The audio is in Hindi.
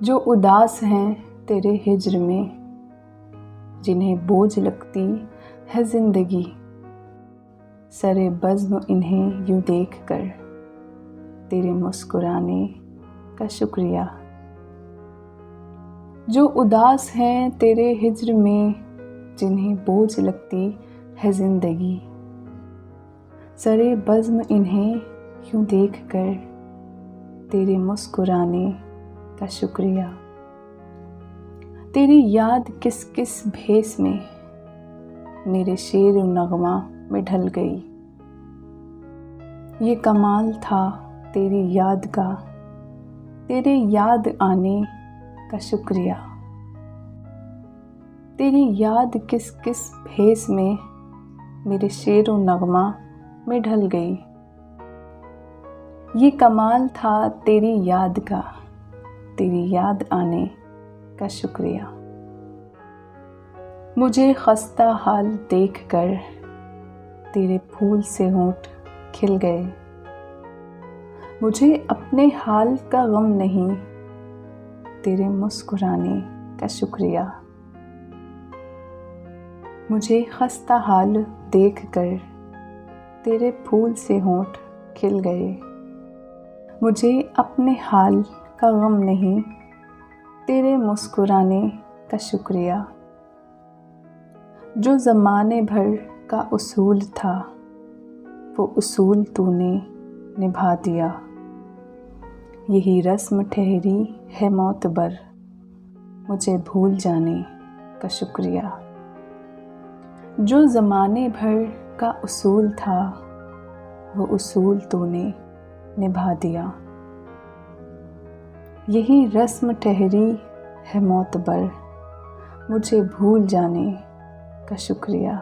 जो उदास हैं तेरे हिज्र में, जिन्हें बोझ लगती है ज़िंदगी, सरे बज़्म इन्हें यूँ देख कर तेरे मुस्कुराने का शुक्रिया। जो उदास हैं तेरे हिज्र में, जिन्हें बोझ लगती है ज़िंदगी, सरे बज़्म इन्हें यूँ देख कर तेरे मुस्कुराने का शुक्रिया। तेरी याद किस किस भेस में मेरे शेर नगमा में ढल गई। ये कमाल था तेरी याद का, तेरे याद आने का शुक्रिया। तेरी याद किस किस भेस में मेरे शेर नगमा में ढल गई। ये कमाल था तेरी याद का, तेरी याद आने का शुक्रिया। मुझे खस्ता हाल देख कर तेरे फूल से होंठ खिल गए। मुझे अपने हाल का गम नहीं, तेरे मुस्कुराने का शुक्रिया। मुझे खस्ता हाल देख कर तेरे फूल से होंठ खिल गए। मुझे अपने हाल का गम नहीं, तेरे मुस्कुराने का शुक्रिया। जो ज़माने भर का उसूल था, वो उसूल तूने निभा दिया। यही रस्म ठहरी है मोतबर, मुझे भूल जाने का शुक्रिया। जो ज़माने भर का उसूल था, वो उसूल तूने निभा दिया। यही रस्म ठहरी है मोतबर, मुझे भूल जाने का शुक्रिया।